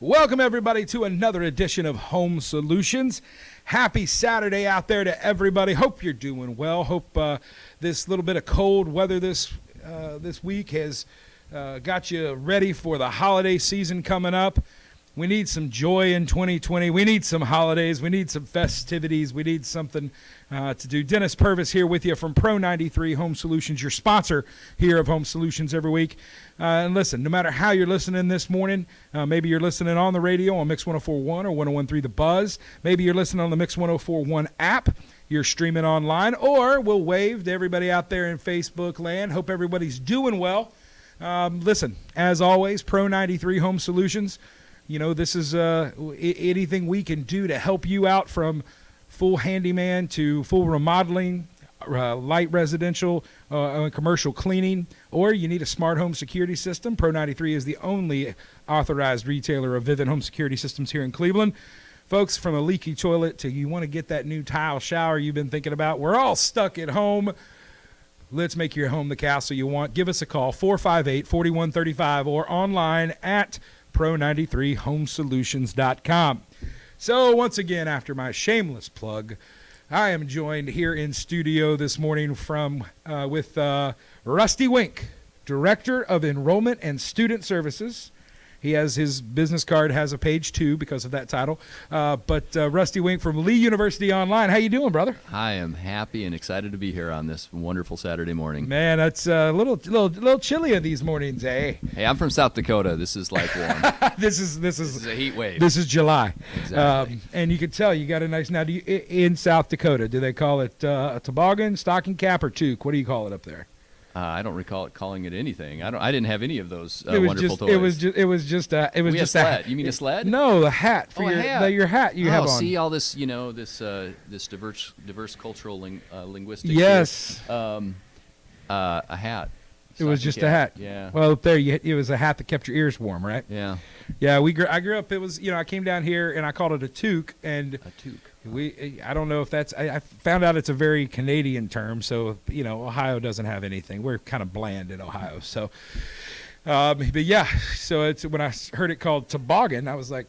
Welcome, everybody, to another edition of Home Solutions. Happy Saturday out there to everybody. Hope you're doing well. Hope this little bit of cold weather this week has got you ready for the holiday season coming up. We need some joy in 2020. We need some holidays. We need some festivities. We need something to do. Dennis Purvis here with you from Pro 93 Home Solutions, your sponsor here of Home Solutions every week. And listen, no matter how you're listening this morning, maybe you're listening on the radio on Mix 104.1 or 101.3 The Buzz. Maybe you're listening on the Mix 104.1 app. You're streaming online, or we'll wave to everybody out there in Facebook land. Hope everybody's doing well. Listen, as always, Pro 93 Home Solutions. You know, this is anything we can do to help you out, from full handyman to full remodeling, light residential, commercial cleaning, or you need a smart home security system. Pro 93 is the only authorized retailer of Vivint Home Security Systems here in Cleveland. Folks, from a leaky toilet to you want to get that new tile shower you've been thinking about, we're all stuck at home. Let's make your home the castle you want. Give us a call, 458-4135, or online at pro93homesolutions.com. So once again, after my shameless plug, I am joined here in studio this morning with Rusty Wienk, Director of Enrollment and Student Services. He has his business card, has a page 2 because of that title. But Rusty Wienk from LeeUniversity.edu. How you doing, brother? I am happy and excited to be here on this wonderful Saturday morning. Man, it's a little chilly in these mornings, eh? Hey, I'm from South Dakota. This is like warm. This is a heat wave. This is July. Exactly. And you can tell you got a nice. Now, in South Dakota, do they call it a toboggan, stocking cap, or toque? What do you call it up there? I don't recall calling it anything. I didn't have any of those it was wonderful just, toys. It was just a sled. You mean a sled? No, the hat for your hat you have on. See all this, this diverse cultural linguistics. Yes. A hat. It was just a hat. Yeah. Well, up there, it was a hat that kept your ears warm, right? Yeah. Yeah. I grew up. It was, I came down here and I called it a toque. And a toque. I don't know if that's. I found out it's a very Canadian term. So Ohio doesn't have anything. We're kind of bland in Ohio. So, but yeah. So it's when I heard it called toboggan, I was like,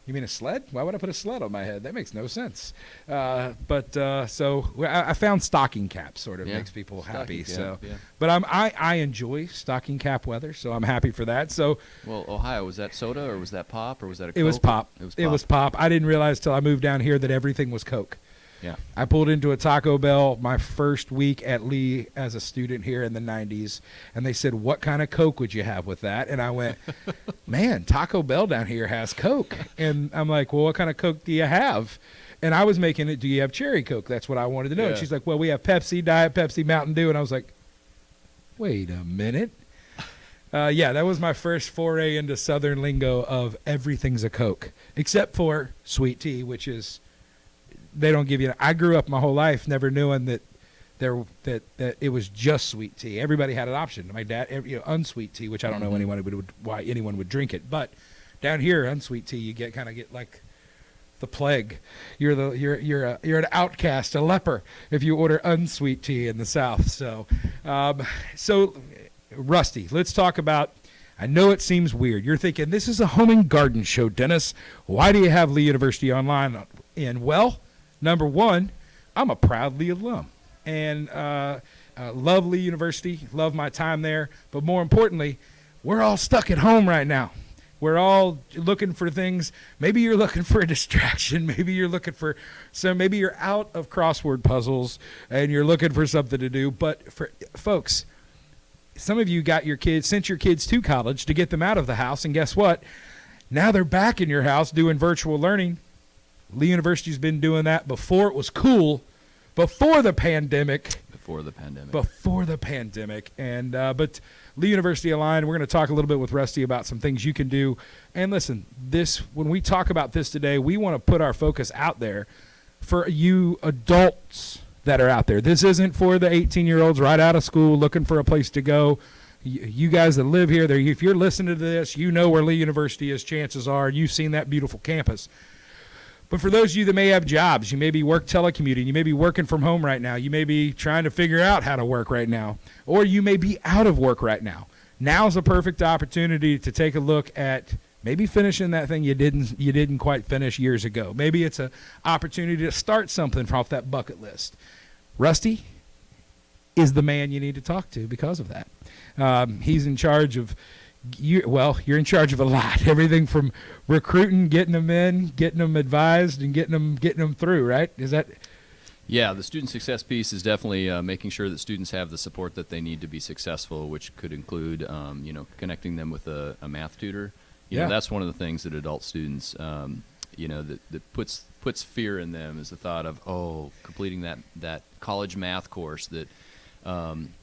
"You mean a sled? Why would I put a sled on my head? That makes no sense." So I found stocking cap sort of makes people happy. But I enjoy stocking cap weather, so I'm happy for that. So, well, Ohio, was that soda or was that pop or was that a Coke? It was pop. It was pop. I didn't realize till I moved down here that everything was Coke. Yeah. I pulled into a Taco Bell my first week at Lee as a student here in the 90s, and they said, "What kind of Coke would you have with that?" And I went, "Man, Taco Bell down here has Coke." And I'm like, "Well, what kind of Coke do you have?" And I was making it, "Do you have cherry Coke?" That's what I wanted to know. Yeah. And she's like, "Well, we have Pepsi, Diet Pepsi, Mountain Dew." And I was like, "Wait a minute." That was my first foray into Southern lingo of everything's a Coke, except for sweet tea, which is, they don't give you. I grew up my whole life never knowing that it was just sweet tea. Everybody had an option. My dad, unsweet tea, which I don't know why anyone would drink it. But down here, unsweet tea, you get like the plague. You're an outcast, a leper, if you order unsweet tea in the South. So, Rusty, let's talk about. I know it seems weird. You're thinking, this is a home and garden show, Dennis. Why do you have Lee University Online in? Well, number one, I'm a proud Lee alum, and love Lee University, love my time there. But more importantly, we're all stuck at home right now. We're all looking for things. Maybe you're looking for a distraction. Maybe you're looking for maybe you're out of crossword puzzles and you're looking for something to do. But for folks, some of you sent your kids to college to get them out of the house, and guess what? Now they're back in your house doing virtual learning. Lee University's been doing that before it was cool, before the pandemic. And but Lee University Online, we're going to talk a little bit with Rusty about some things you can do. And listen, when we talk about this today, we want to put our focus out there for you adults that are out there. This isn't for the 18-year-olds right out of school looking for a place to go. You guys that live here, if you're listening to this, you know where Lee University is, chances are, and you've seen that beautiful campus. But for those of you that may have jobs, you may be telecommuting, you may be working from home right now, you may be trying to figure out how to work right now, or you may be out of work right now. Now's a perfect opportunity to take a look at Maybe finishing that thing you didn't quite finish years ago. Maybe it's an opportunity to start something off that bucket list. Rusty is the man you need to talk to because of that. He's in charge of you're in charge of a lot. Everything from recruiting, getting them in, getting them advised, and getting them through. Right? Is that? Yeah, the student success piece is definitely making sure that students have the support that they need to be successful, which could include, connecting them with a math tutor. You know, that's one of the things that adult students, that puts fear in them is the thought of, completing that college math course that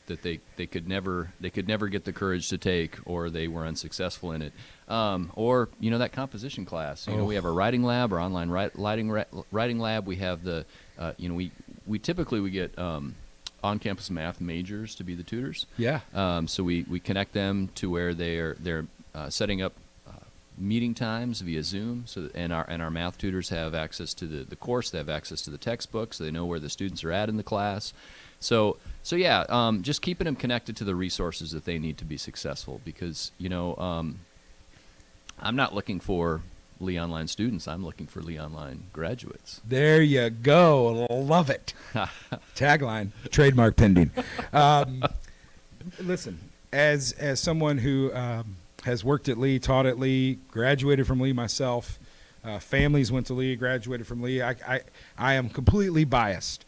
they could never get the courage to take, or they were unsuccessful in it, or that composition class. We have a writing lab, or online writing lab. We have the we typically get on-campus math majors to be the tutors. Yeah. So we connect them to where they're setting up meeting times via Zoom, and our math tutors have access to the course. They have access to the textbooks. They know where the students are at in the class. So just keeping them connected to the resources that they need to be successful, because I'm not looking for LeeUonline students. I'm looking for LeeUonline graduates. There you go. Love it. Tagline, trademark pending. Listen, as someone who has worked at Lee, taught at Lee, graduated from Lee myself, families went to Lee, graduated from Lee, I am completely biased.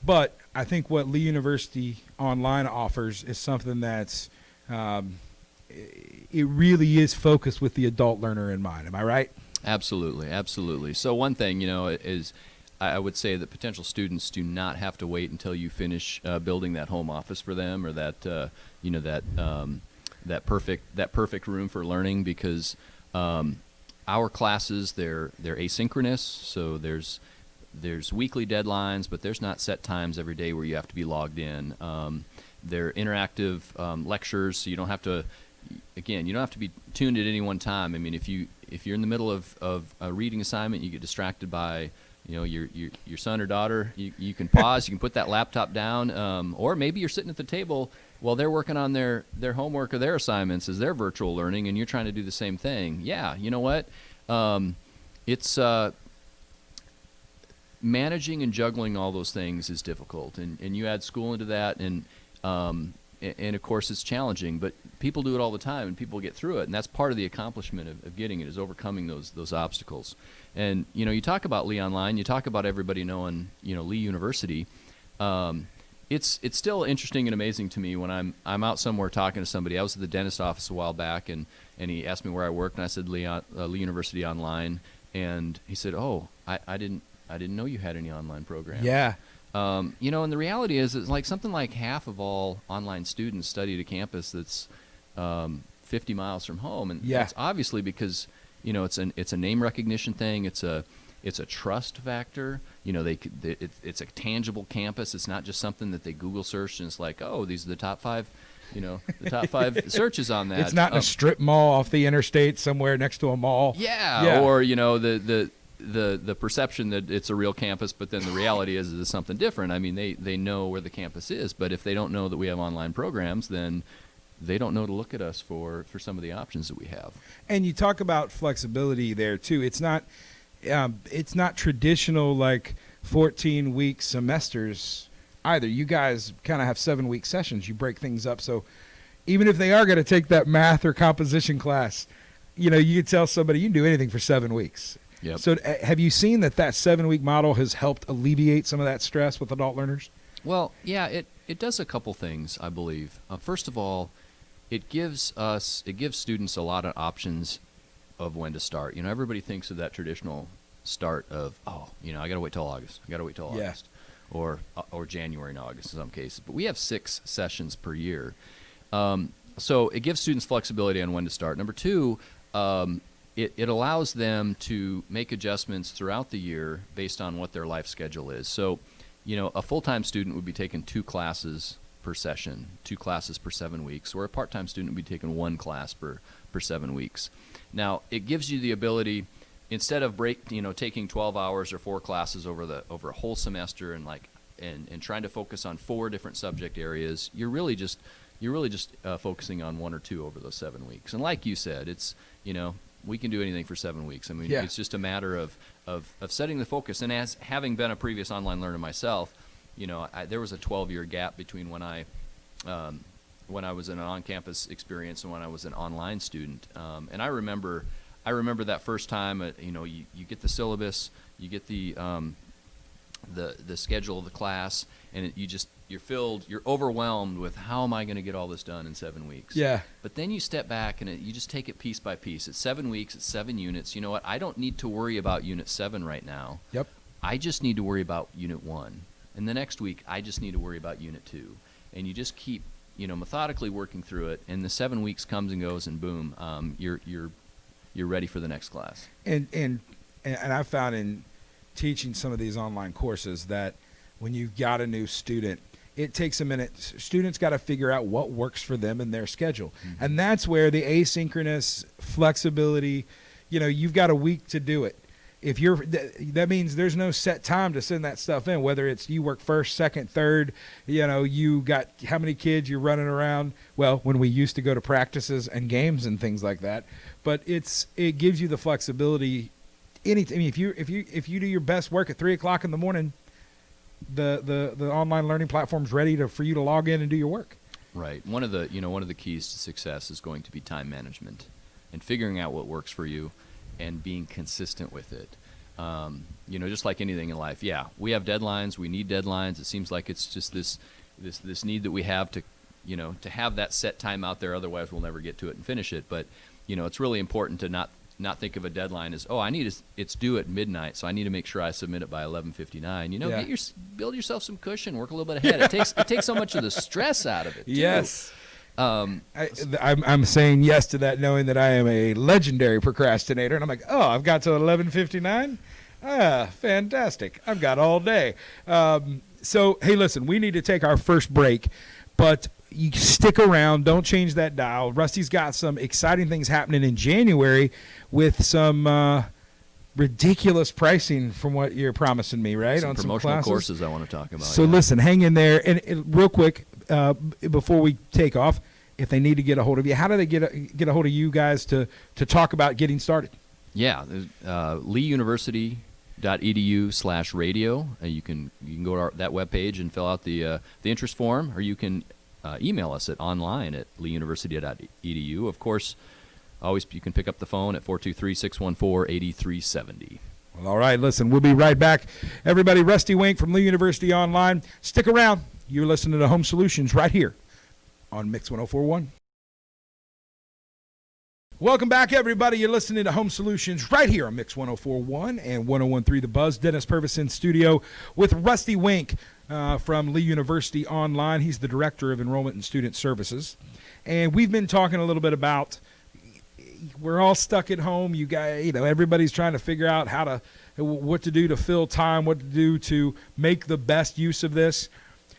But I think what Lee University Online offers is something that's it really is focused with the adult learner in mind. Am I right? Absolutely. So one thing, is I would say that potential students do not have to wait until you finish building that home office for them, or that that perfect room for learning, because our classes, they're asynchronous, so there's weekly deadlines, but there's not set times every day where you have to be logged in. They're interactive lectures, so you don't have to be tuned at any one time. I mean, if you're in the middle of a reading assignment, you get distracted by your son or daughter, you can pause, you can put that laptop down, or maybe you're sitting at the table while they're working on their homework or their assignments as they're virtual learning, and you're trying to do the same thing. Yeah, you know what? It's managing and juggling all those things is difficult, and you add school into that, and of course it's challenging, but people do it all the time, and people get through it, and that's part of the accomplishment of getting it, is overcoming those obstacles. And you talk about LeeUonline, you talk about everybody knowing Lee University. It's still interesting and amazing to me when I'm out somewhere talking to somebody. I was at the dentist office a while back, and he asked me where I worked, and I said Lee Online, and he said, I didn't know you had any online programs. Yeah. And the reality is, it's like something like half of all online students study at a campus that's 50 miles from home, and that's obviously because it's a name recognition thing. It's a trust factor. It's a tangible campus. It's not just something that they Google search and it's like, these are the top five. The top five searches on that. It's not in a strip mall off the interstate somewhere next to a mall. Yeah. Or the perception that it's a real campus, but then the reality is it's something different. I mean, they know where the campus is, but if they don't know that we have online programs, then they don't know to look at us for some of the options that we have. And you talk about flexibility there too. It's not traditional like 14-week semesters either. You guys kind of have 7-week sessions. You break things up, so even if they are going to take that math or composition class, you can tell somebody you can do anything for 7 weeks. Yep. So have you seen that 7-week model has helped alleviate some of that stress with adult learners? Well, yeah, it does a couple things, I believe. First of all, it gives students a lot of options of when to start. Everybody thinks of that traditional start of, I got to wait till August. August. Or January and August in some cases. But we have 6 sessions per year. So it gives students flexibility on when to start. Number 2, it allows them to make adjustments throughout the year based on what their life schedule is. So, a full-time student would be taking 2 classes per session, 2 classes per 7 weeks, or a part-time student would be taking 1 class per 7 weeks. Now, it gives you the ability, instead of taking 12 hours or 4 classes over a whole semester and trying to focus on 4 different subject areas, you're really just focusing on 1 or 2 over those 7 weeks. And like you said, it's we can do anything for 7 weeks. I mean, Yeah. it's just a matter of setting the focus. And as having been a previous online learner myself, there was a 12-year gap between when I was in an on-campus experience and when I was an online student. And I remember that first time. You get the syllabus, you get the schedule of the class, and you're overwhelmed with, how am I going to get all this done in 7 weeks? Yeah. But then you step back and you just take it piece by piece. It's 7 weeks, it's 7 units. You know what? I don't need to worry about unit 7 right now. Yep. I just need to worry about unit 1. And the next week, I just need to worry about unit 2. And you just keep, methodically working through it. And the 7 weeks comes and goes, and boom, you're ready for the next class. And I found in teaching some of these online courses that when you've got a new student, it takes a minute. Students got to figure out what works for them in their schedule. Mm-hmm. And that's where the asynchronous flexibility, you've got a week to do it. That means there's no set time to send that stuff in, whether it's you work first, second, third, you got how many kids you're running around. Well, when we used to go to practices and games and things like that, but it gives you the flexibility. If you do your best work at 3:00 in the morning, the online learning platform's ready for you to log in and do your work. Right. One of the keys to success is going to be time management and figuring out what works for you and being consistent with it. Just like anything in life. Yeah, we have deadlines. We need deadlines. It seems like it's just this need that we have to have that set time out there. Otherwise, we'll never get to it and finish it. But it's really important to not think of a deadline as, it's due at midnight, so I need to make sure I submit it by 11:59. Build yourself some cushion, work a little bit ahead. It takes so much of the stress out of it, too. Yes. I'm saying yes to that, knowing that I am a legendary procrastinator, and I'm like, I've got till 11:59. Fantastic! I've got all day. So hey, listen, we need to take our first break, but you stick around. Don't change that dial. Rusty's got some exciting things happening in January with some ridiculous pricing from what you're promising me, right? Some on promotional some courses I want to talk about. So listen, hang in there. And real quick, before we take off, if they need to get a hold of you, how do they get a hold of you guys to talk about getting started? Yeah, LeeUniversity.edu/radio. You can go to that webpage and fill out the interest form, or you can email us at LeeUniversity.edu. Of course, always you can pick up the phone at 423-614-8370. Well, all right, listen, we'll be right back. Everybody, Rusty Wienk from Lee University Online. Stick around. You're listening to Home Solutions right here on Mix 104.1. Welcome back, everybody. You're listening to Home Solutions right here on Mix 104.1 and 101.3 The Buzz. Dennis Purvis in studio with Rusty Wienk from Lee University Online. He's the Director of Enrollment and Student Services. And we've been talking a little bit about, we're all stuck at home. You guys, everybody's trying to figure out what to do to fill time, what to do to make the best use of this.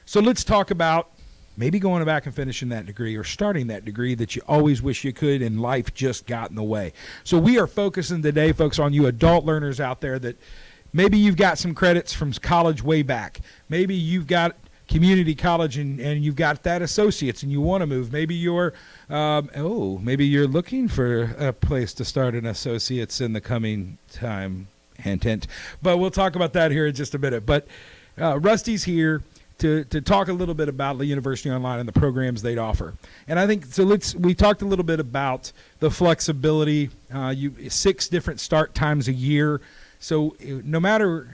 So let's talk about maybe going back and finishing that degree or starting that degree that you always wish you could and life just got in the way. So we are focusing today, folks, on you adult learners out there that maybe you've got some credits from college way back. Maybe you've got community college and you've got that associates and you want to move. Maybe you're looking for a place to start an associates in the coming time. Hint, hint. But we'll talk about that here in just a minute. But Rusty's here to talk a little bit about Lee University Online and the programs they'd offer. And I think, we talked a little bit about the flexibility, 6 different start times a year. So no matter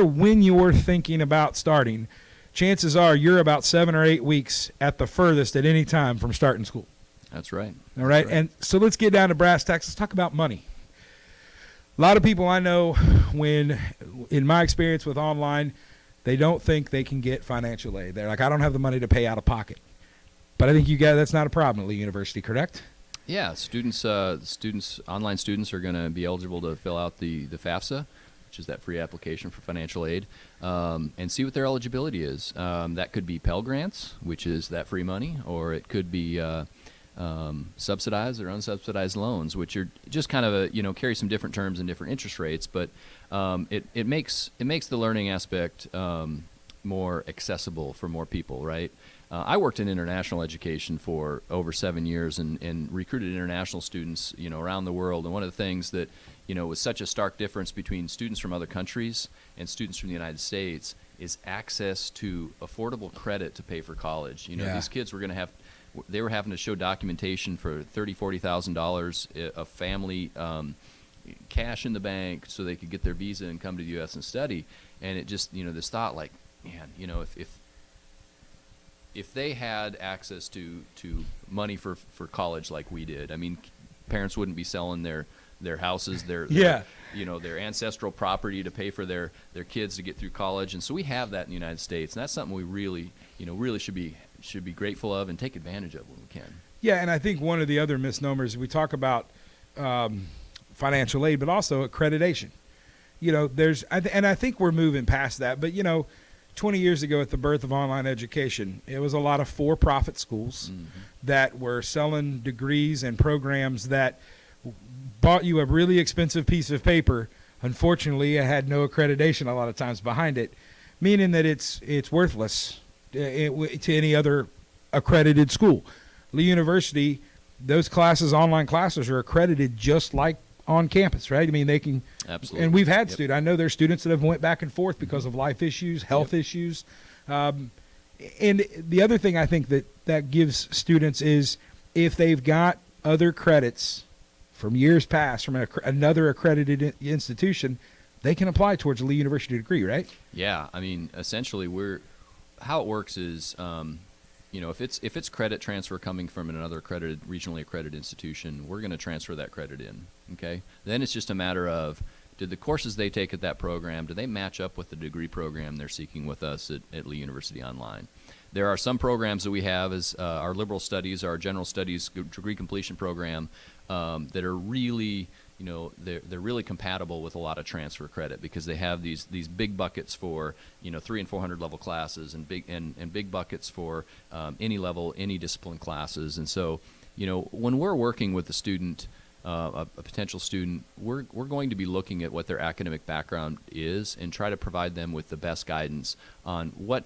when you're thinking about starting, chances are you're about 7 or 8 weeks at the furthest at any time from starting school. That's right. All right. That's right. And so let's get down to brass tacks. Let's talk about money. A lot of people I know, in my experience with online, they don't think they can get financial aid. They're like, I don't have the money to pay out of pocket. But I think that's not a problem at Lee University, correct? Yeah, online students are going to be eligible to fill out the FAFSA, which is that free application for financial aid, and see what their eligibility is. That could be Pell Grants, which is that free money, or it could be subsidized or unsubsidized loans, which are just kind of carry some different terms and different interest rates, but it makes the learning aspect more accessible for more people, right? I worked in international education for over 7 years and recruited international students, around the world. And one of the things that, was such a stark difference between students from other countries and students from the United States is access to affordable credit to pay for college. These kids were they were having to show documentation for $30,000-$40,000 of family cash in the bank so they could get their visa and come to the U.S. and study. And it just, this thought like, man, if they had access to money for college like we did, I mean, parents wouldn't be selling their houses, their ancestral property to pay for their kids to get through college. And so we have that in the United States, and that's something we really should be grateful of and take advantage of when we can. Yeah, and I think one of the other misnomers, we talk about financial aid, but also accreditation. I think we're moving past that, but 20 years ago at the birth of online education, it was a lot of for-profit schools that were selling degrees and programs that bought you a really expensive piece of paper. Unfortunately, it had no accreditation a lot of times behind it, meaning that it's worthless to any other accredited school. Lee University, those classes, online classes, are accredited just like on campus, right? I mean, they can. Absolutely. And we've had students. I know there's students that have went back and forth because of life issues, health issues. And the other thing I think that gives students is if they've got other credits from years past from another accredited institution, they can apply towards a Lee University degree, right? Yeah. I mean, essentially, how it works is, if it's credit transfer coming from another regionally accredited institution, we're going to transfer that credit in. Okay. Then it's just a matter of, did the courses they take at that program, do they match up with the degree program they're seeking with us at LeeUniversity.online? There are some programs that we have as our liberal studies, our general studies degree completion program that are really, they're really compatible with a lot of transfer credit because they have these big buckets for 300 and 400 level classes and big buckets for any level, any discipline classes. And so when we're working with a student, a potential student, we're going to be looking at what their academic background is and try to provide them with the best guidance on what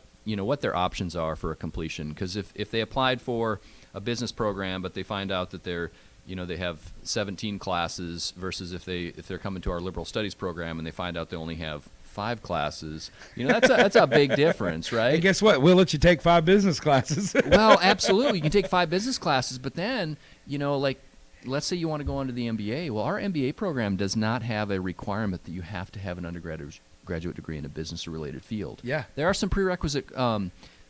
their options are for a completion. Because if they applied for a business program but they find out that they have 17 classes versus if they're coming to our liberal studies program and they find out they only have 5 classes, that's a big difference, right? And guess what? We'll let you take 5 business classes. Well, absolutely. You can take 5 business classes, but then, let's say you want to go on to the MBA. Well, our MBA program does not have a requirement that you have to have an undergraduate degree in a business or related field. Yeah. There are some prerequisite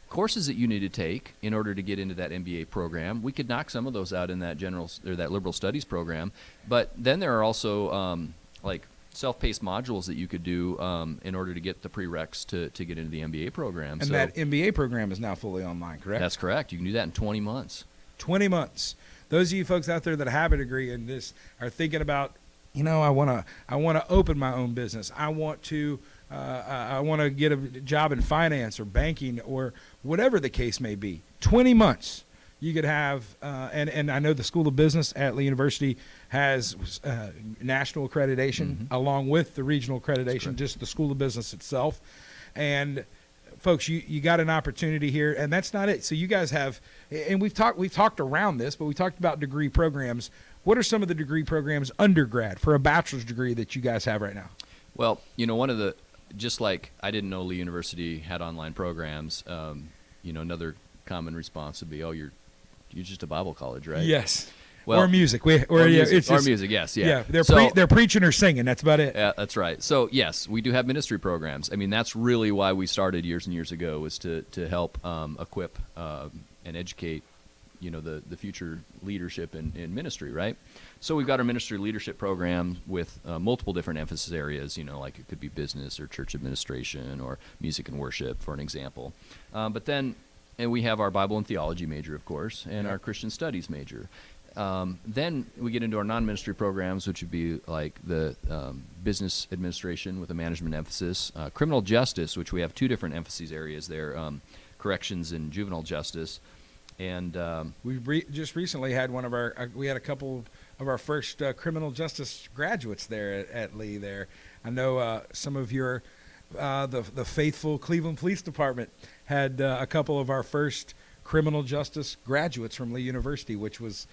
courses that you need to take in order to get into that MBA program. We could knock some of those out in that that liberal studies program, but then there are also self-paced modules that you could do in order to get the prereqs to get into the MBA program. And that MBA program is now fully online, correct? That's correct. You can do that in 20 months. 20 months. Those of you folks out there that have a degree in this are thinking about, I want to open my own business. I want to get a job in finance or banking or whatever the case may be. 20 months. You could have, and I know the School of Business at Lee University has national accreditation along with the regional accreditation, just the School of Business itself. And folks, you got an opportunity here, and that's not it. So you guys have, and we've talked around this, but we talked about degree programs. What are some of the degree programs undergrad for a bachelor's degree that you guys have right now? Well, just like I didn't know Lee University had online programs, another common response would be, oh, you're just a Bible college, right? Yes. Well, or music. Music, yes. Yeah. They're preaching or singing. That's about it. Yeah, that's right. So, yes, we do have ministry programs. I mean, that's really why we started years and years ago, was to help equip and educate, the future leadership in ministry, right? So we've got our ministry leadership program with multiple different emphasis areas, like it could be business or church administration or music and worship, for an example. But then we have our Bible and theology major, of course, and our Christian studies major. Then we get into our non-ministry programs, which would be like the business administration with a management emphasis, criminal justice, which we have 2 different emphasis areas there, corrections and juvenile justice. And we just recently had we had a couple of our first criminal justice graduates there at Lee there. I know some of the faithful Cleveland Police Department had a couple of our first criminal justice graduates from Lee University, which was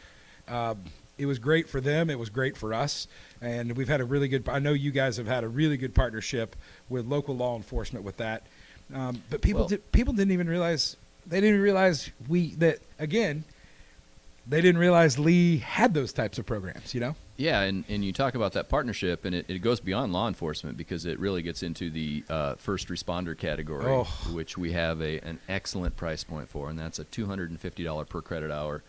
it was great for them. It was great for us. And we've had a really good – I know you guys have had a really good partnership with local law enforcement with that. But people didn't even realize – they didn't realize they didn't realize Lee had those types of programs, you know? Yeah, and you talk about that partnership, and it goes beyond law enforcement because it really gets into the first responder category, which we have an excellent price point for, and that's a $250 per credit hour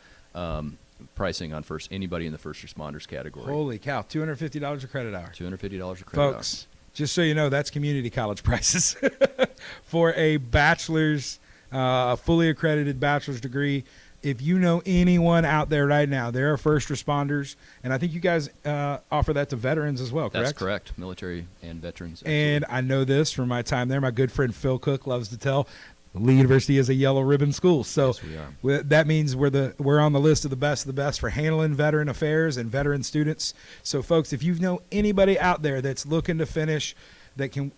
pricing on anybody in the first responders category. Holy cow, $250 a credit hour. $250 a credit hour. Folks, just so you know, that's community college prices for a bachelor's, fully accredited bachelor's degree. If you know anyone out there right now, there are first responders, and I think you guys offer that to veterans as well, correct? That's correct, military and veterans. Absolutely. And I know this from my time there. My good friend Phil Cook loves to tell Lee University is a yellow ribbon school. So yes, we are. That means we're on the list of the best for handling veteran affairs and veteran students. So, folks, if you know anybody out there that's looking to finish that can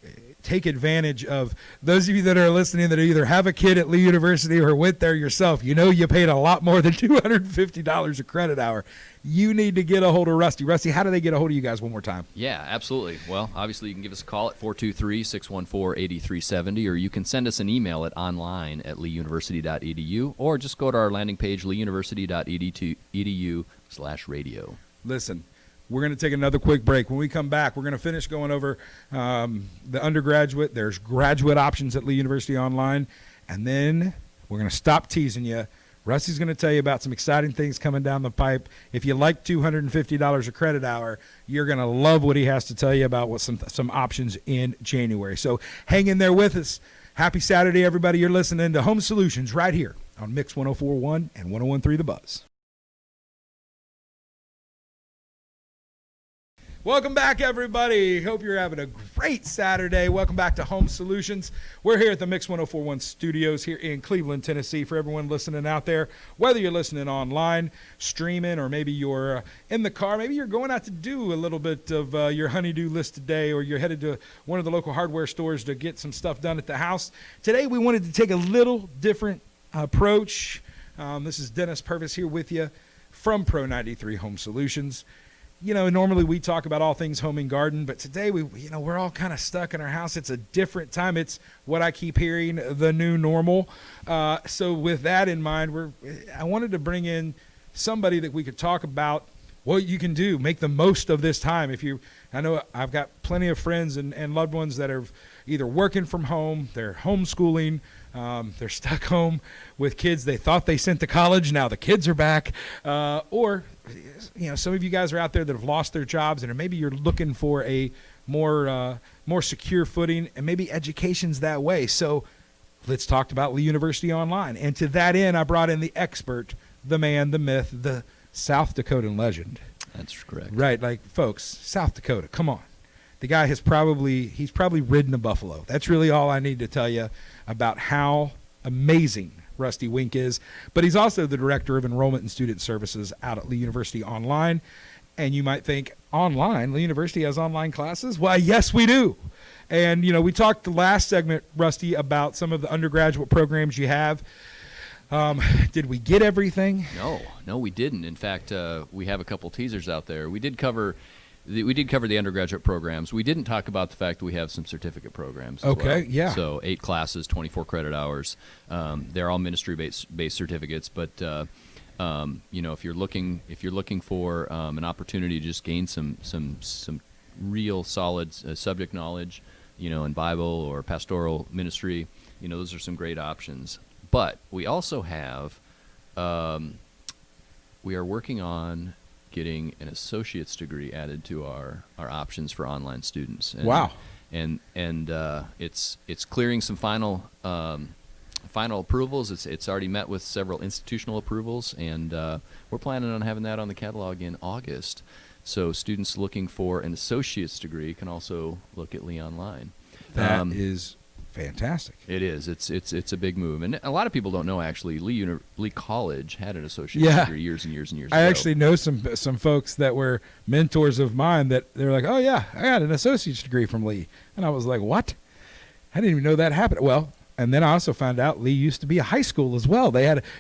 take advantage of those of you that are listening that either have a kid at Lee University or went there yourself, you know you paid a lot more than $250 a credit hour. You need to get a hold of Rusty. Rusty, how do they get a hold of you guys one more time? Yeah, absolutely. Well, obviously you can give us a call at 423-614-8370, or you can send us an email at online@LeeUniversity.edu, or just go to our landing page, LeeUniversity.edu/radio. Listen, we're going to take another quick break. When we come back, we're going to finish going over the undergraduate. There's graduate options at LeeUniversity.Online. And then we're going to stop teasing you. Rusty's going to tell you about some exciting things coming down the pipe. If you like $250 a credit hour, you're going to love what he has to tell you about what some options in January. So hang in there with us. Happy Saturday, everybody. You're listening to Home Solutions right here on Mix 104.1 and 101.3 The Buzz. Welcome back, everybody. Hope you're having a great Saturday. Welcome back to Home Solutions. We're here at the Mix 104.1 studios here in Cleveland, Tennessee. For everyone listening out there, whether you're listening online, streaming, or maybe you're in the car, maybe you're going out to do a little bit of your honey-do list today, or you're headed to one of the local hardware stores to get some stuff done at the house. Today, we wanted to take a little different approach. This is Dennis Purvis here with you from Pro 93 Home Solutions. You know, normally we talk about all things home and garden, but today we're all kind of stuck in our house. It's a different time. It's what I keep hearing, the new normal. So with that in mind, I wanted to bring in somebody that we could talk about what you can do, make the most of this time. I know I've got plenty of friends and loved ones that are either working from home, they're homeschooling, they're stuck home with kids they thought they sent to college. Now the kids are back, or some of you guys are out there that have lost their jobs, and maybe you're looking for a more secure footing, and maybe education's that way. So let's talk about LeeUniversity.Online. And to that end, I brought in the expert, the man, the myth, the South Dakotan legend. That's correct. Right, like folks, South Dakota, come on. The guy he's probably ridden a buffalo. That's really all I need to tell you about how amazing Rusty Wienk is. But he's also the director of enrollment and student services out at LeeUniversity.Online. And you might think, online? Lee University has online classes? Why, yes, we do. And, we talked the last segment, Rusty, about some of the undergraduate programs you have. Did we get everything? No, we didn't. In fact, we have a couple teasers out there. We did cover the undergraduate programs. We didn't talk about the fact that we have some certificate programs as well. Yeah. So 8 classes, 24 credit hours. They're all ministry-based certificates. But if you're looking for an opportunity to just gain some real solid subject knowledge, in Bible or pastoral ministry, those are some great options. But we also have, we are working on getting an associate's degree added to our options for online students. Wow. And it's clearing some final approvals. It's already met with several institutional approvals, and we're planning on having that on the catalog in August. So students looking for an associate's degree can also look at LeeUonline. That is fantastic. It is. It's a big move, and a lot of people don't know actually. Lee College had an associate's degree years and years and years ago. I actually know some folks that were mentors of mine that they're like, oh yeah, I got an associate's degree from Lee, and I was like, what? I didn't even know that happened. Well, And then I also found out Lee used to be a high school as well.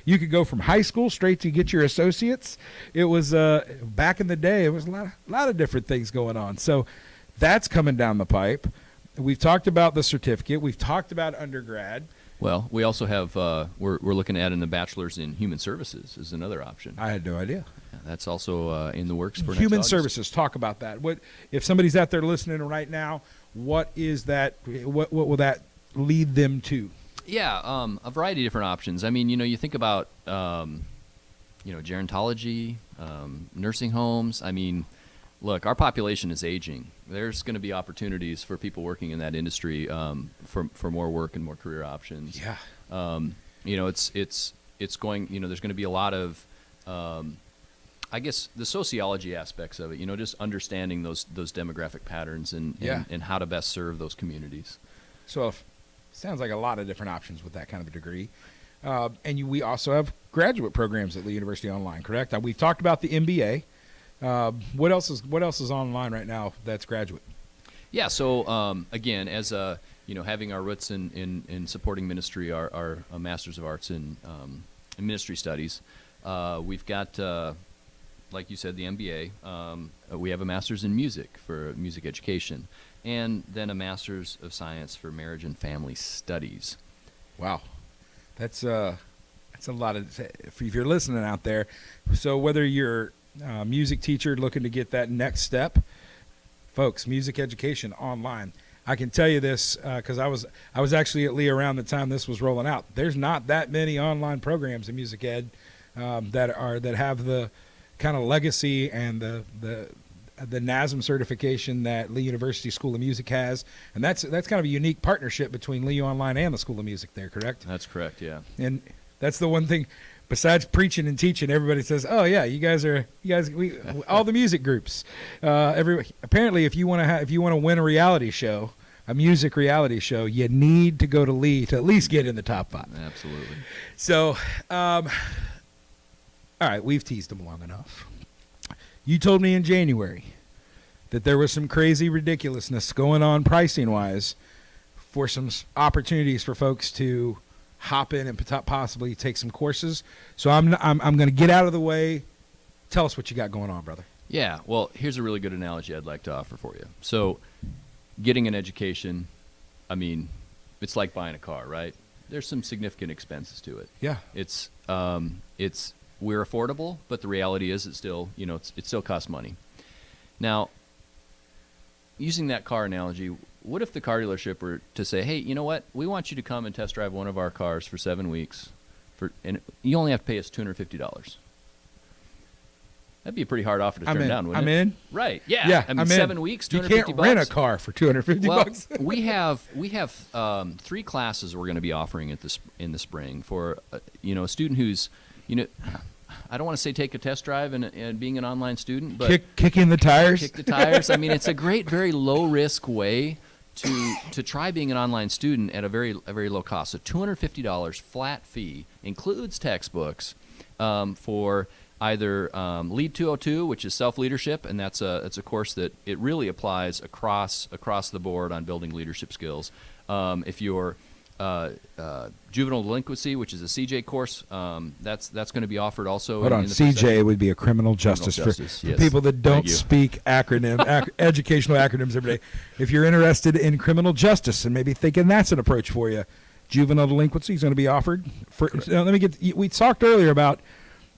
You could go from high school straight to get your associates. It was back in the day. It was a lot of different things going on. So that's coming down the pipe. We've talked about the certificate. We've talked about undergrad. Well, we also have we're looking at in the bachelor's in human services is another option. I had no idea. Yeah, that's also in the works for human next August. services. Talk about that. What if somebody's out there listening right now? What is that? What will that lead them to? Yeah, a variety of different options. I mean, you think about gerontology, nursing homes. I mean, look, our population is aging. There's going to be opportunities for people working in that industry for more work and more career options. Yeah. It's going. There's going to be a lot of, I guess, the sociology aspects of it. Just understanding those demographic patterns and how to best serve those communities. So, sounds like a lot of different options with that kind of a degree. And we also have graduate programs at LeeUniversity.edu, correct? We've talked about the MBA. What else is online right now that's graduate? Yeah. So again, as having our roots in supporting ministry, our Masters of Arts in Ministry Studies, we've got, like you said, the MBA. We have a Master's in Music for music education, and then a Master's of Science for Marriage and Family Studies. Wow, that's a lot of. If you're listening out there, so whether you're music teacher looking to get that next step, folks, music education online. I can tell you this because I was actually at Lee around the time this was rolling out. There's not that many online programs in music ed that have the kind of legacy and the NASM certification that Lee University School of Music has, and that's kind of a unique partnership between LeeUOnline and the School of Music there, correct? That's correct, yeah. And that's the one thing. Besides preaching and teaching, everybody says, "Oh yeah, we all the music groups." Apparently, if you want to win a reality show, a music reality show, you need to go to Lee to at least get in the top 5. Absolutely. So, all right, we've teased them long enough. You told me in January that there was some crazy ridiculousness going on pricing wise for some opportunities for folks to hop in and possibly take some courses. So I'm going to get out of the way. Tell us what you got going on, brother. Yeah, well, here's a really good analogy I'd like to offer for you. So getting an education, I mean, it's like buying a car, right? There's some significant expenses to it. Yeah. We're affordable, but the reality is it still costs money. Now, using that car analogy, what if the car dealership were to say, hey, you know what? We want you to come and test drive one of our cars for 7 weeks, and you only have to pay us $250. That'd be a pretty hard offer to turn down, wouldn't it? I'm in. Right. Yeah. Yeah. I mean, 7 weeks, $250. You can't rent a car for $250. Well, we have 3 classes we're going to be offering in the spring for a student who's I don't want to say take a test drive and being an online student, but kicking the tires. Kick the tires. I mean, it's a great, very low risk way to try being an online student at a very low cost. So $250 flat fee includes textbooks for either Lead 202, which is self-leadership, and it's a course that it really applies across the board on building leadership skills. If you're juvenile delinquency, which is a CJ course, that's going to be offered also. Hold on, CJ would be a criminal justice for yes. people that don't speak educational acronyms every day. If you're interested in criminal justice and maybe thinking that's an approach for you, juvenile delinquency is going to be offered. We talked earlier about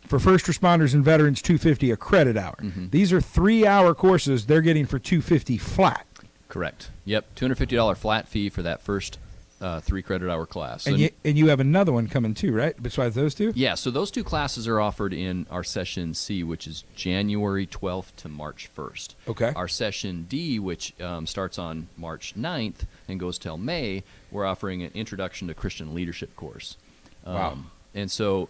for first responders and veterans, $250 a credit hour. Mm-hmm. These are 3-hour courses they're getting for $250 flat. Correct. Yep, $250 flat fee for that first 3 credit hour class. And you have another one coming too, right? Besides those 2? Yeah, so those 2 classes are offered in our session C, which is January 12th to March 1st. Okay. Our session D, which starts on March 9th and goes till May, we're offering an Introduction to Christian Leadership course. Wow. And so,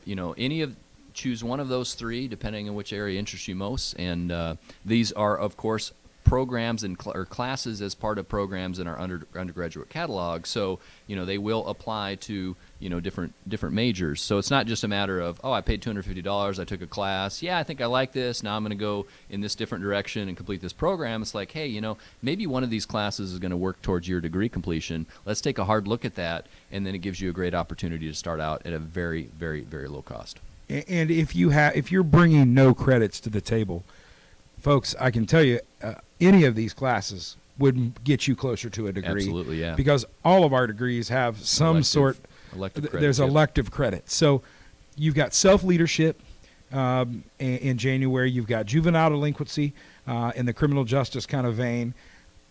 choose one of those 3, depending on which area interests you most. And these are, of course, programs and or classes as part of programs in our undergraduate catalog. So, they will apply to, different majors. So it's not just a matter of, oh, I paid $250, I took a class. Yeah, I think I like this. Now I'm going to go in this different direction and complete this program. It's like, hey, maybe one of these classes is going to work towards your degree completion. Let's take a hard look at that, and then it gives you a great opportunity to start out at a very, very, very low cost. And if you're bringing no credits to the table, folks, I can tell you, any of these classes would get you closer to a degree. Absolutely, yeah. Because all of our degrees have some elective credits, there's elective credits. So you've got self-leadership in January. You've got juvenile delinquency in the criminal justice kind of vein.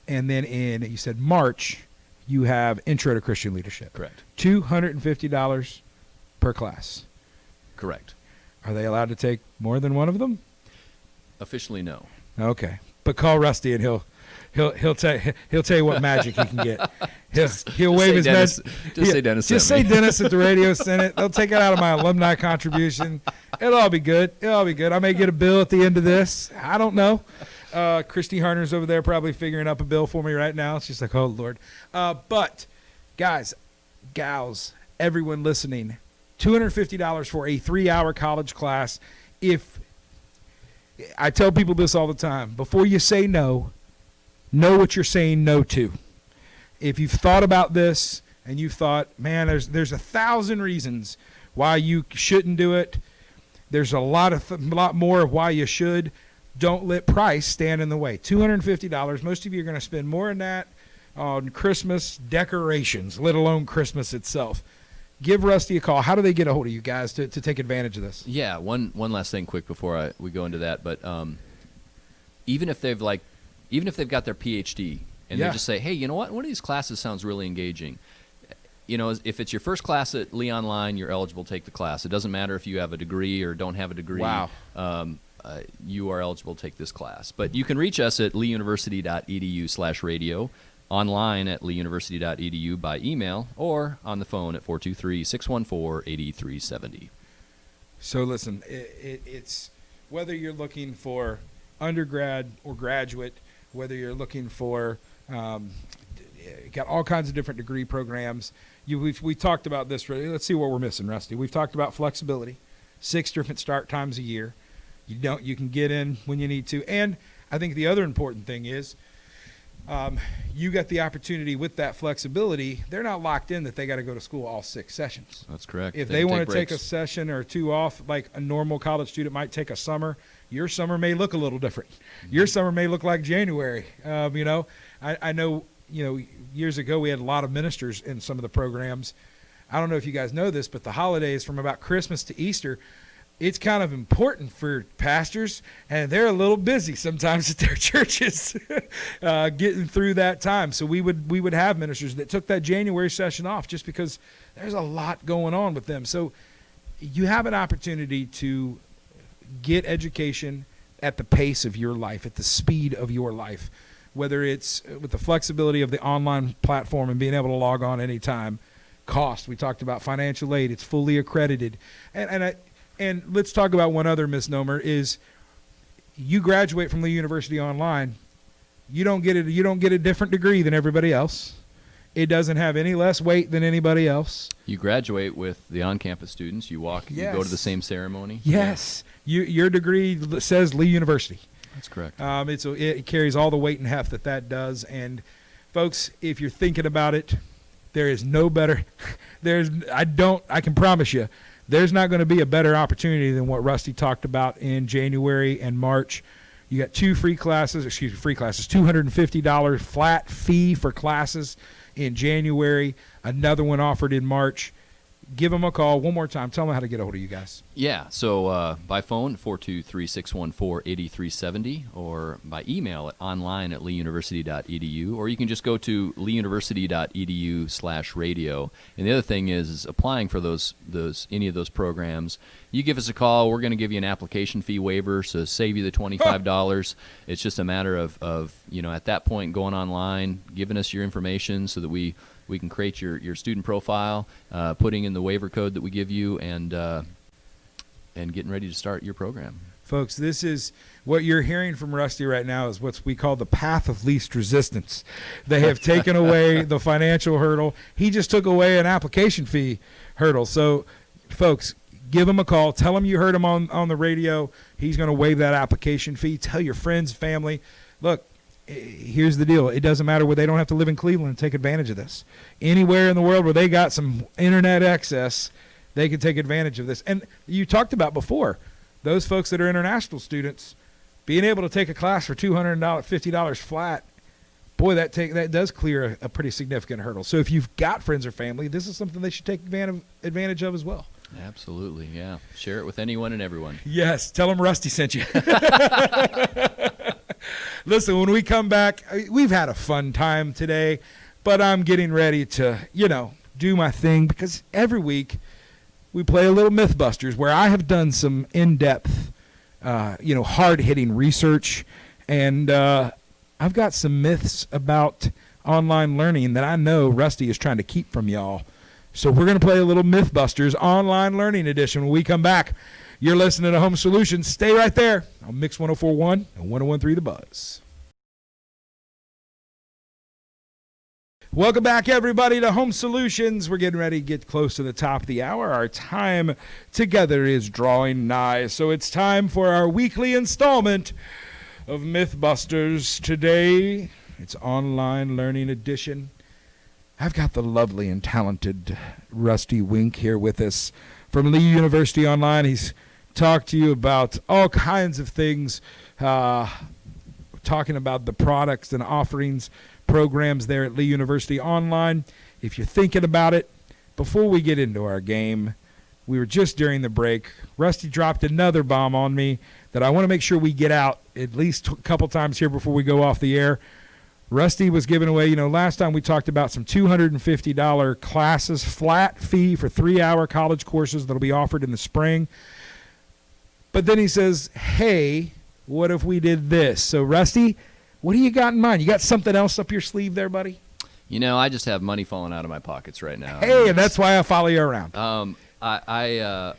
And then you said March, you have Intro to Christian Leadership. Correct. $250 per class. Correct. Are they allowed to take more than one of them? Officially, no. Okay, but call Rusty and he'll tell you what magic he can get. He'll wave his magic. Just say Dennis. Just say Dennis at the Radio Senate. They'll take it out of my alumni contribution. It'll all be good. I may get a bill at the end of this. I don't know. Christy Harner's over there probably figuring up a bill for me right now. She's like, oh Lord. But guys, gals, everyone listening, $250 for a 3-hour college class. If I tell people this all the time, before you say no, know what you're saying no to. If you've thought about this and you've thought, man, there's 1,000 reasons why you shouldn't do it. There's a lot more of why you should. Don't let price stand in the way. $250. Most of you are going to spend more than that on Christmas decorations, let alone Christmas itself. Give Rusty a call. How do they get a hold of you guys to take advantage of this? Yeah, one last thing quick before we go into that. But even if they've got their PhD and they just say, hey, you know what? One of these classes sounds really engaging. If it's your first class at LeeUonline, you're eligible to take the class. It doesn't matter if you have a degree or don't have a degree. Wow. You are eligible to take this class. But you can reach us at LeeUniversity.edu/radio, online at LeeUniversity.edu, by email, or on the phone at 423-614-8370. So listen, it's whether you're looking for undergrad or graduate, whether you're looking for got all kinds of different degree programs. We talked about this. Let's see what we're missing, Rusty. We've talked about flexibility, 6 different start times a year. You can get in when you need to. And I think the other important thing is you got the opportunity with that flexibility. They're not locked in that they got to go to school all 6 sessions. That's correct. If they want to take a session or 2 off, like a normal college student might take a summer, your summer may look a little different. Mm-hmm. Your summer may look like January. I know, years ago we had a lot of ministers in some of the programs. I don't know if you guys know this, but the holidays from about Christmas to Easter, it's kind of important for pastors, and they're a little busy sometimes at their churches getting through that time. So we would have ministers that took that January session off just because there's a lot going on with them. So you have an opportunity to get education at the pace of your life, at the speed of your life, whether it's with the flexibility of the online platform and being able to log on anytime. Cost, we talked about financial aid, it's fully accredited. And let's talk about one other misnomer is you graduate from LeeUniversity.online, you don't get a different degree than everybody else. It doesn't have any less weight than anybody else. You graduate with the on-campus students. You walk, yes. You go to the same ceremony. Yes. Yeah. Your degree says Lee University. That's correct. It carries all the weight and heft that does. And folks, if you're thinking about it, there is no better. I can promise you, there's not going to be a better opportunity than what Rusty talked about in January and March. You got 2 free classes, $250 flat fee for classes in January, another one offered in March. Give them a call one more time. Tell them how to get a hold of you guys. Yeah, so by phone, 423-614-8370, or by email at online at LeeUniversity.edu, or you can just go to LeeUniversity.edu/radio. And the other thing is applying for any of those programs. You give us a call. We're going to give you an application fee waiver, so save you the $25. It's just a matter of at that point going online, giving us your information so that we can create your student profile, putting in the waiver code that we give you, and getting ready to start your program. Folks, this is what you're hearing from Rusty right now is what we call the path of least resistance. They have taken away the financial hurdle. He just took away an application fee hurdle. So, folks, give him a call. Tell him you heard him on the radio. He's going to waive that application fee. Tell your friends, family. Look, here's the deal. It doesn't matter where they don't have to live in Cleveland to take advantage of this. Anywhere in the world where they got some internet access, they can take advantage of this. And you talked about before, those folks that are international students, being able to take a class for $250 flat, boy, that does clear a pretty significant hurdle. So if you've got friends or family, this is something they should take advantage of as well. Absolutely, yeah. Share it with anyone and everyone. Yes, tell them Rusty sent you. Listen, when we come back, we've had a fun time today, but I'm getting ready to, do my thing because every week we play a little Mythbusters where I have done some in-depth, hard-hitting research, and I've got some myths about online learning that I know Rusty is trying to keep from y'all. So we're going to play a little Mythbusters Online Learning Edition when we come back. You're listening to Home Solutions. Stay right there on Mix 104.1 and 101.3 The Buzz. Welcome back, everybody, to Home Solutions. We're getting ready to get close to the top of the hour. Our time together is drawing nigh, so it's time for our weekly installment of Mythbusters. Today, it's Online Learning Edition. I've got the lovely and talented Rusty Wienk here with us from Lee University Online. He's talked to you about all kinds of things, talking about the products and offerings, programs there at Lee University Online. If you're thinking about it, before we get into our game, we were just during the break. Rusty dropped another bomb on me that I want to make sure we get out at least a couple times here before we go off the air. Rusty was giving away, last time we talked about some $250 classes, flat fee for 3-hour college courses that'll be offered in the spring. But then he says, hey, what if we did this? So, Rusty, what do you got in mind? You got something else up your sleeve there, buddy? I just have money falling out of my pockets right now. Hey, and that's why I follow you around. I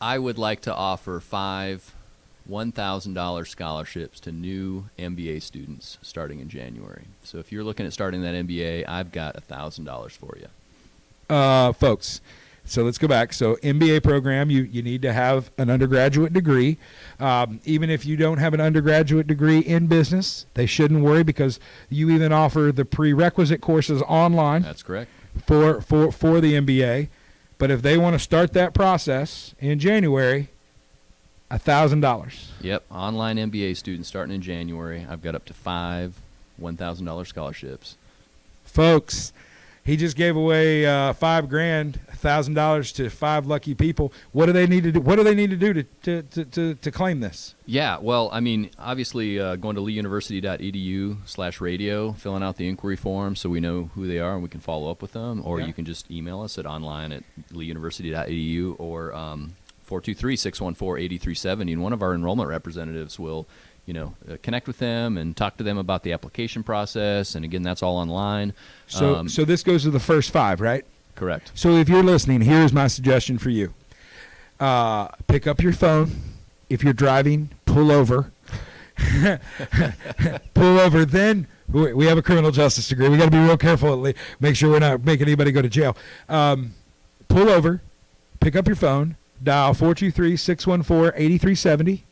would like to offer 5 $1,000 scholarships to new MBA students starting in January. So if you're looking at starting that MBA, I've got $1,000 for you. Folks, so let's go back. So MBA program, you need to have an undergraduate degree. Even if you don't have an undergraduate degree in business, they shouldn't worry because you even offer the prerequisite courses online. That's correct. For the MBA. But if they want to start that process in January, $1,000. Yep, online MBA students starting in January. I've got up to 5 $1,000 scholarships. Folks, he just gave away $5,000, $1,000 to 5 lucky people. What do they need to do? What do they need to do to claim this? Yeah, well, obviously going to LeeUniversity.edu/radio, filling out the inquiry form so we know who they are and we can follow up with them. Or you can just email us at online@LeeUniversity.edu or 423-614-8370, and one of our enrollment representatives will, connect with them and talk to them about the application process. And again, that's all online. So this goes to the first 5, right? Correct. So if you're listening, here's my suggestion for you. Pick up your phone. If you're driving, pull over. Pull over. Then we have a criminal justice degree. We got to be real careful. Make sure we're not making anybody go to jail. Pull over. Pick up your phone. Dial 423-614-8370.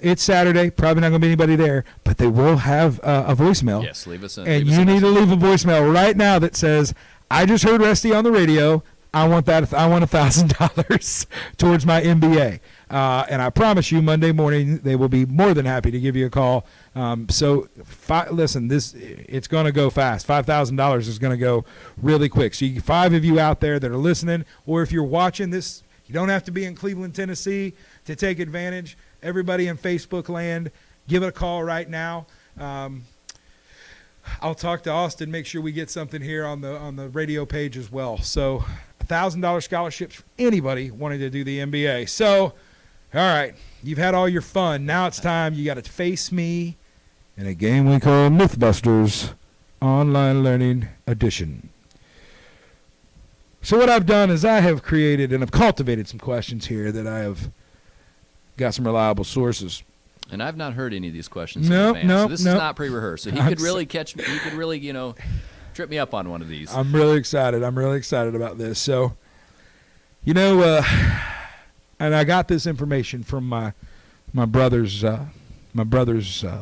It's Saturday. Probably not going to be anybody there, but they will have a voicemail. Yes, leave us a And you need to leave a voicemail right now that says, I just heard Rusty on the radio. I want $1,000 towards my MBA. And I promise you, Monday morning, they will be more than happy to give you a call. Listen, it's going to go fast. $5,000 is going to go really quick. So 5 of you out there that are listening, or if you're watching this, you don't have to be in Cleveland, Tennessee to take advantage. Everybody in Facebook land, give it a call right now. I'll talk to Austin, make sure we get something here on the radio page as well. So $1,000 scholarships for anybody wanting to do the MBA. So, all right, you've had all your fun. Now it's time. You got to face me in a game we call Mythbusters Online Learning Edition. So what I've done is I have created and I've cultivated some questions here that I have got some reliable sources. And I've not heard any of these questions. Nope, in advance, nope, so this nope. is not pre-rehearsed. So he could really catch me. He could really, trip me up on one of these. I'm really excited. I'm really excited about this. So, and I got this information from my brother's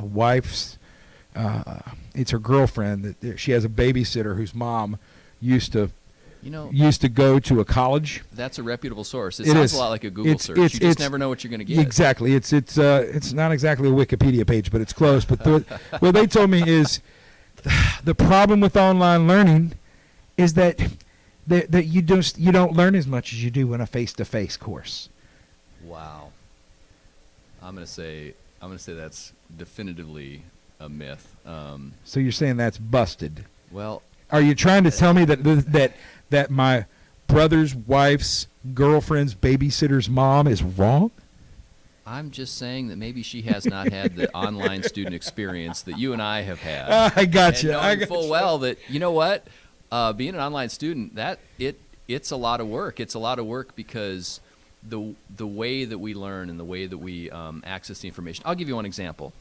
wife's. It's her girlfriend. That she has a babysitter whose mom used to go to a college. That's a reputable source. It It sounds is. a lot like a Google search. You just never know what you're going to get. Exactly. It's not exactly a Wikipedia page, but it's close. But what they told me is the problem with online learning is that you don't learn as much as you do in a face-to-face course. Wow. I'm going to say that's definitively a myth. So you're saying that's busted? Well, are you trying to tell me that my brother's wife's girlfriend's babysitter's mom is wrong? I'm just saying that maybe she has not had the online student experience that you and I have had. I got you. And knowing full well that, you know what, being an online student, it's a lot of work. It's a lot of work because the way that we learn and the way that we access the information. I'll give you one example.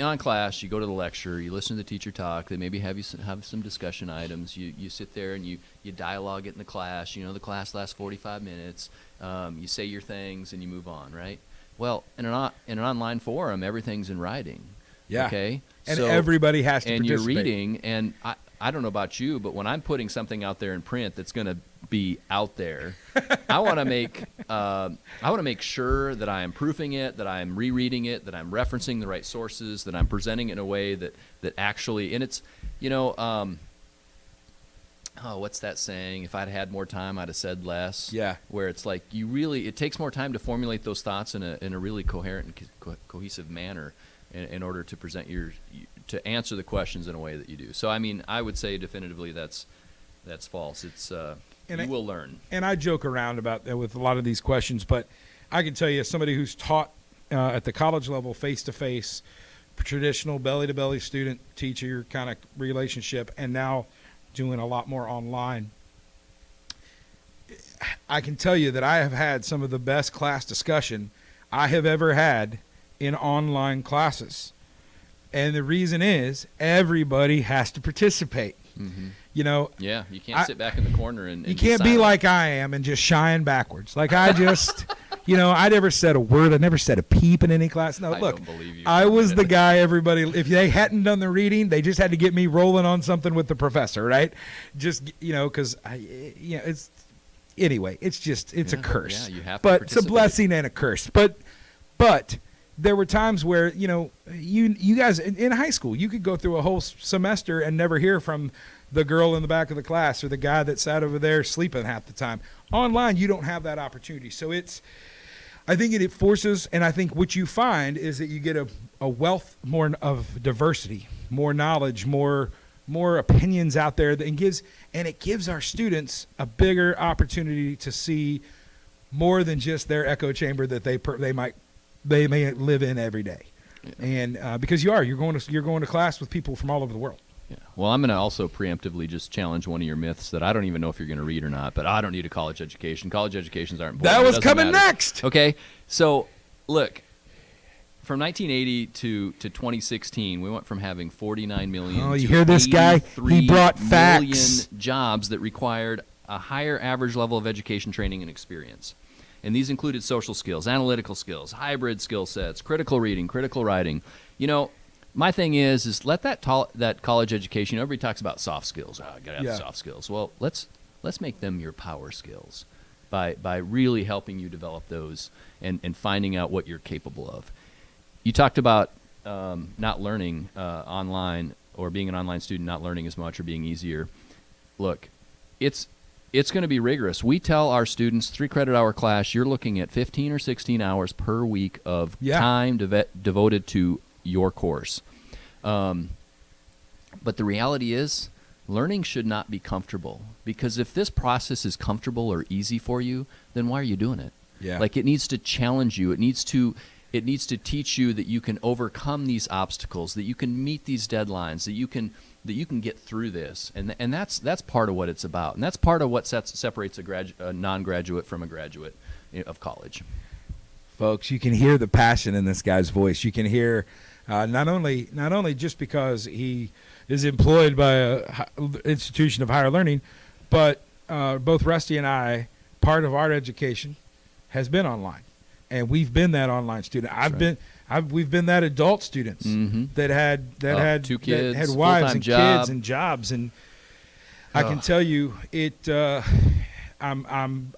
On class, you go to the lecture, you listen to the teacher talk, they maybe have some discussion items, you sit there and you dialogue it in the class, the class lasts 45 minutes, you say your things and you move on, right? Well, in an online forum, everything's in writing. Yeah. Okay? And everybody has to and participate. you're reading, and I don't know about you, but when I'm putting something out there in print that's going to be out there, I want to make sure that I am proofing it, that I'm rereading it, that I'm referencing the right sources, that I'm presenting it in a way that actually, and it's, what's that saying? If I'd had more time, I'd have said less. Yeah. Where it's like it takes more time to formulate those thoughts in a really coherent and cohesive manner in order to present to answer the questions in a way that you do. So, I would say definitively that's false. It's you will learn. And I joke around about that with a lot of these questions, but I can tell you, as somebody who's taught at the college level, face-to-face, traditional belly-to-belly student-teacher kind of relationship, and now doing a lot more online, I can tell you that I have had some of the best class discussion I have ever had in online classes. And the reason is everybody has to participate. Mm-hmm. Yeah, you can't sit back in the corner and you can't be like I am and just shying backwards. Like I just, I never said a word. I never said a peep in any class. No, look, don't believe you. I was the guy everybody, if they hadn't done the reading, they just had to get me rolling on something with the professor, right? Just, because it's, anyway, it's a curse. Yeah, you have to but it's a participate. blessing and a curse. But there were times where, you guys in high school, you could go through a whole semester and never hear from the girl in the back of the class or the guy that sat over there sleeping half the time. Online, you don't have that opportunity. So I think it forces, and I think what you find is that you get a wealth more of diversity, more knowledge, more opinions out there that it gives our students a bigger opportunity to see more than just their echo chamber that they may live in every day. Yeah. And because you're going to class with people from all over the world. Yeah. Well, I'm going to also preemptively just challenge one of your myths that I don't even know if you're going to read or not, but I don't need a college education. College educations aren't important. That was coming next. Okay. So, look, from 1980 to 2016, we went from having 49 million to you hear this guy? He brought facts. Million jobs that required a higher average level of education, training, and experience. And these included social skills, analytical skills, hybrid skill sets, critical reading, critical writing. My thing is let that college education. Everybody talks about soft skills. Oh, I gotta have the soft skills. Well, let's make them your power skills by really helping you develop those and finding out what you're capable of. You talked about not learning online or being an online student, not learning as much or being easier. Look, it's going to be rigorous. We tell our students 3-credit-hour class, you're looking at 15 or 16 hours per week of time devoted to your course. But the reality is, learning should not be comfortable, because if this process is comfortable or easy for you, then why are you doing it? Yeah. Like, it needs to challenge you. It needs to teach you that you can overcome these obstacles, that you can meet these deadlines, that you can get through this, and that's part of what it's about, and that's part of what separates a non-graduate from a graduate of college. folks. You can hear the passion in this guy's voice. You can hear not only just because he is employed by a institution of higher learning, but both Rusty and I, part of our education has been online, and we've been that online student. We've been that adult students that had 2 kids, that had wives and job. kids and jobs, and I can tell you it. I'm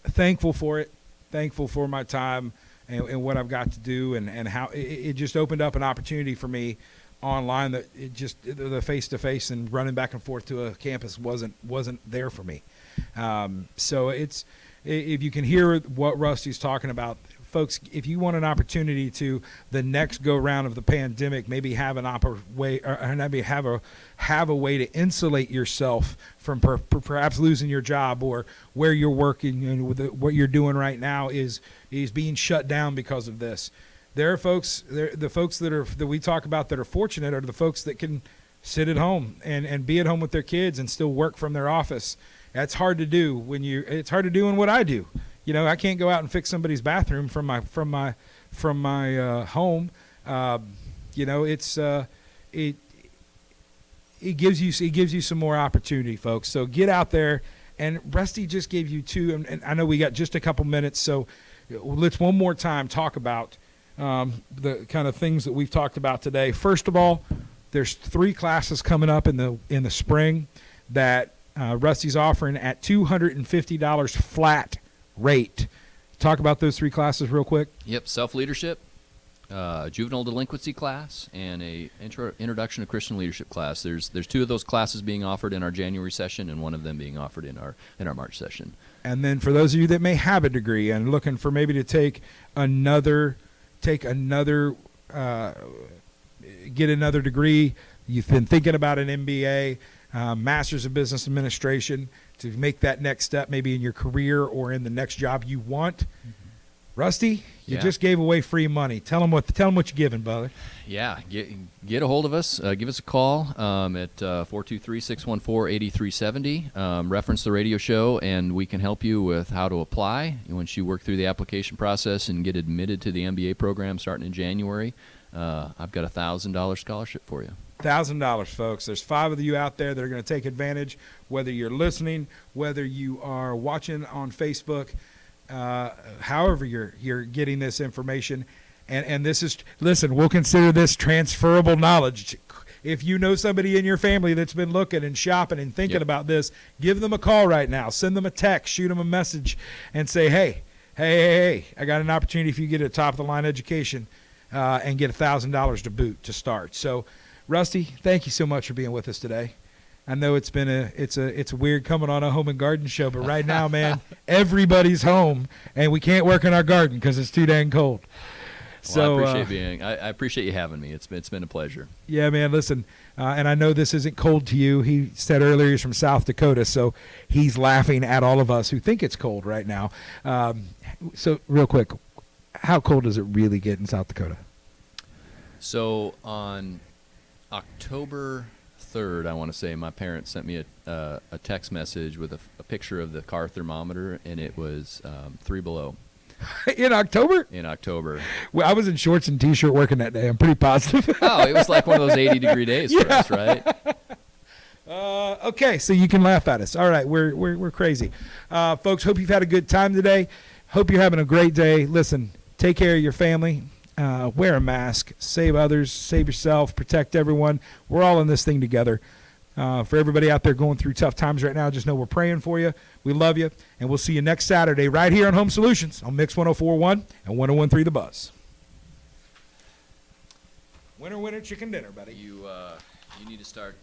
thankful for it, thankful for my time and what I've got to do, and how it just opened up an opportunity for me online that it just the face-to-face and running back and forth to a campus wasn't there for me. So it's, if you can hear what Rusty's talking about, folks, if you want an opportunity to the next go round of the pandemic, maybe have way to insulate yourself from perhaps losing your job, or where you're working and what you're doing right now is being shut down because of this. There are folks, the folks that we talk about that are fortunate are the folks that can sit at home and be at home with their kids and still work from their office. That's hard to do it's hard to do in what I do. I can't go out and fix somebody's bathroom from my home. It gives you some more opportunity, folks. So get out there. And Rusty just gave you 2, and I know we got just a couple minutes, so let's one more time talk about the kind of things that we've talked about today. First of all, there's 3 classes coming up in the spring that Rusty's offering at $250 flat rate. Talk about those 3 classes real quick. Yep, self-leadership, juvenile delinquency class, and a introduction to Christian leadership class. There's 2 of those classes being offered in our January session, and one of them being offered in our March session. And then for those of you that may have a degree and looking for maybe to get another degree, you've been thinking about an MBA, Master's of Business Administration, to make that next step maybe in your career or in the next job you want. Rusty, you just gave away free money. Tell them what you're giving, brother. Yeah, get a hold of us. Give us a call at 423-614-8370. Reference the radio show, and we can help you with how to apply. Once you work through the application process and get admitted to the MBA program starting in January, I've got a $1,000 scholarship for you. $1,000, folks. There's 5 of you out there that are going to take advantage, whether you're listening, whether you are watching on Facebook, however you're getting this information. And this is, listen, we'll consider this transferable knowledge. If you know somebody in your family that's been looking and shopping and thinking about this, give them a call right now. Send them a text, shoot them a message, and say, hey, I got an opportunity if you get a top-of-the-line education and get $1,000 to boot to start. So, Rusty, thank you so much for being with us today. I know it's weird coming on a home and garden show, but right now, man, everybody's home, and we can't work in our garden because it's too dang cold. Well, I appreciate you having me. It's been a pleasure. Yeah, man. Listen, and I know this isn't cold to you. He said earlier he's from South Dakota, so he's laughing at all of us who think it's cold right now. So, real quick, how cold does it really get in South Dakota? So on October 3rd, I want to say, my parents sent me a text message with a picture of the car thermometer, and it was 3 below. In October? In October. Well, I was in shorts and T-shirt working that day. I'm pretty positive. Oh, it was like one of those 80-degree days for us, right? Okay, so you can laugh at us. All right, we're crazy. Folks, hope you've had a good time today. Hope you're having a great day. Listen, take care of your family. Wear a mask, save others, save yourself, protect everyone. We're all in this thing together. For everybody out there going through tough times right now, just know we're praying for you. We love you, and we'll see you next Saturday right here on Home Solutions on Mix 104.1 and 101.3 The Buzz. Winner, chicken dinner, buddy. You need to start